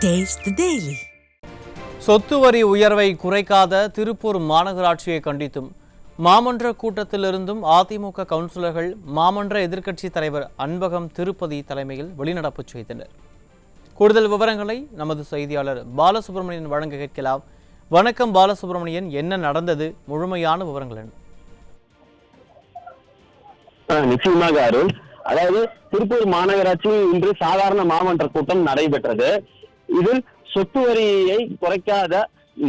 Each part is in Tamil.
Taste the Daily. சொத்து வரி உயர்வை குறைக்காத திருப்பூர் மாநகராட்சியை கண்டித்தும் மாமன்ற கூட்டத்திலிருந்தும் அதிமுக கவுன்சிலர்கள் மாமன்ற எதிர்க்கட்சி தலைவர் அன்பகம் திருப்பதி தலைமையில் வெளிநடப்பு செய்தனர். கூடுதல் விவரங்களை நமது செய்தியாளர் பாலசுப்ரமணியன் வழங்க கேட்கலாம். வணக்கம் பாலசுப்ரமணியன், என்ன நடந்தது? முழுமையான விவரங்கள் என்ன? நிச்சயமாக அருள். அதாவது திருப்பூர் மாநகராட்சி இன்று சாதாரண மாமன்ற கூட்டம் நடைபெற்றது. இதில் சொத்து வரியை குறைக்காத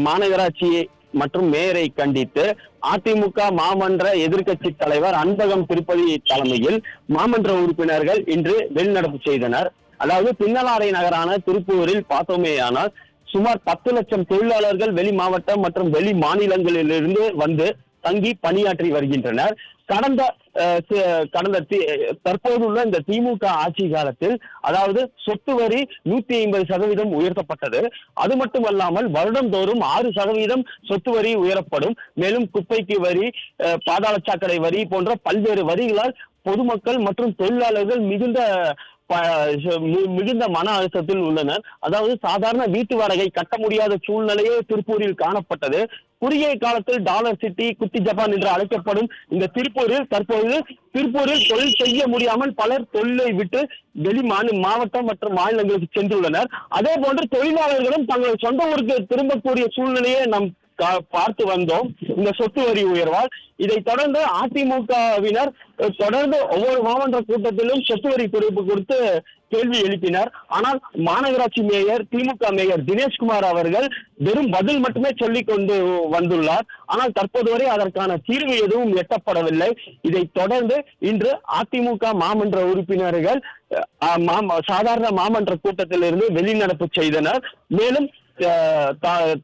மாநகராட்சியை மற்றும் மேயரை கண்டித்து அதிமுக மாமன்ற எதிர்க்கட்சி தலைவர் அன்பகம் திருப்பதி தலைமையில் மாமன்ற உறுப்பினர்கள் இன்று வெளிநடப்பு செய்தனர். அதாவது பின்னலாடை நகரான திருப்பூரில் பார்த்தோமேயானால் சுமார் 10 லட்சம் தொழிலாளர்கள் வெளி மாவட்டம் மற்றும் வெளி மாநிலங்களிலிருந்து வந்து தங்கி பணியாற்றி வருகின்றனர். தற்போதுள்ள இந்த திமுக ஆட்சி காலத்தில் அதாவது சொத்து வரி 150% உயர்த்தப்பட்டது. அது மட்டுமல்லாமல் வருடந்தோறும் 6% சொத்து வரி உயரப்படும். மேலும் குப்பைக்கு வரி, பாதாள சாக்கடை வரி போன்ற பல்வேறு வரிகளால் பொதுமக்கள் மற்றும் தொழிலாளர்கள் மிகுந்த மன அழுத்தத்தில் உள்ளனர். அதாவது சாதாரண வீட்டு வாடகை கட்ட முடியாத சூழ்நிலையே திருப்பூரில் காணப்பட்டது. குறுகிய காலத்தில் டாலர் சிட்டி, குட்டி ஜப்பான் என்று அழைக்கப்படும் இந்த திருப்பூரில் தொழில் செய்ய முடியாமல் பலர் தொழிலை விட்டு வெளி மாவட்டம் மற்றும் மாநிலங்களுக்கு சென்றுள்ளனர். அதே போன்று தொழிலாளர்களும் தங்கள் சொந்த ஊருக்கு திரும்பக்கூடிய சூழ்நிலையை நாம் பார்த்து வந்தோம் இந்த சொத்து வரி உயர்வால். இதை தொடர்ந்து அதிமுகவினர் தொடர்ந்து ஒவ்வொரு மாமன்ற கூட்டத்திலும் சொத்து வரி குறைப்பு குறித்து கேள்வி எழுப்பினர். ஆனால் மாநகராட்சி மேயர், திமுக மேயர் தினேஷ்குமார் அவர்கள் வெறும் பதில் மட்டுமே சொல்லிக் கொண்டு வந்துள்ளார். ஆனால் தற்போது வரை அதற்கான தீர்வு எதுவும் எட்டப்படவில்லை. இதை தொடர்ந்து இன்று அதிமுக மாமன்ற உறுப்பினர்கள் சாதாரண மாமன்ற கூட்டத்திலிருந்து வெளிநடப்பு செய்தனர். மேலும்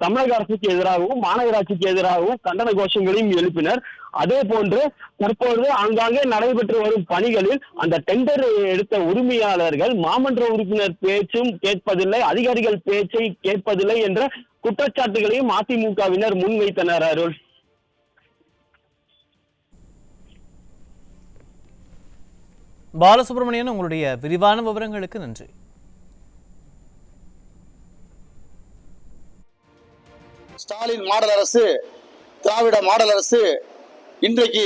தமிழக அரசுக்கு எதிராகவும் மாநகராட்சிக்கு எதிராகவும் கண்டன கோஷங்களையும் எழுப்பினர். அதே போன்று தற்போது ஆங்காங்கே நடைபெற்று வரும் பணிகளில் அந்த டெண்டர் எடுத்த உரிமையாளர்கள் மாமன்ற உறுப்பினர் பேச்சும் கேட்பதில்லை, அதிகாரிகள் பேச்சை கேட்பதில்லை என்ற குற்றச்சாட்டுகளையும் அதிமுகவினர் முன்வைத்தனர். அருள். பாலசுப்ரமணியன், உங்களுடைய விரிவான விவரங்களுக்கு நன்றி. ஸ்டாலின் மாடல் அரசு, திராவிட மாடல் அரசு இன்றைக்கு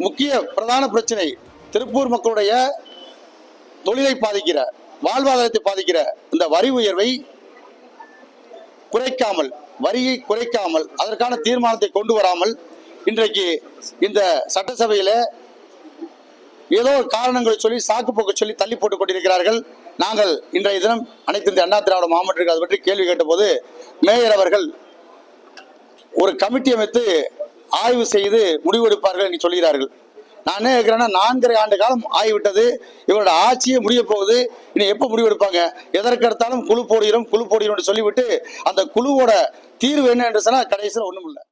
முக்கிய பிரதான பிரச்சனை திருப்பூர் மக்களுடைய தொழிலை பாதிக்கிற, வாழ்வாதாரத்தை பாதிக்கிற இந்த வரி உயர்வை வரியை குறைக்காமல் அதற்கான தீர்மானத்தை கொண்டு வராமல் இன்றைக்கு இந்த சட்டசபையில ஏதோ காரணங்களை சொல்லி சாக்கு போக்கு சொல்லி தள்ளி போட்டுக் கொண்டிருக்கிறார்கள். நாங்கள் இன்றைய தினம் அனைத்து இந்திய அண்ணா திராவிட மாமன்றத்துக்கு அது பற்றி கேள்வி கேட்டபோது மேயர் அவர்கள் ஒரு கமிட்டி அமைத்து ஆய்வு செய்து முடிவெடுப்பார்கள் என்று சொல்கிறார்கள். நான் என்ன கேட்கிறேன்னா, 4.5 ஆண்டு காலம் ஆகிவிட்டது. இவரோட ஆட்சியே முடிய போகுது. இனி எப்போ முடிவெடுப்பாங்க? எதற்கெடுத்தாலும் குழு போடுகிறோம் சொல்லிவிட்டு அந்த குழுவோட தீர்வு என்ன என்று சொன்னால் கடைசியில் ஒன்றும் இல்லை.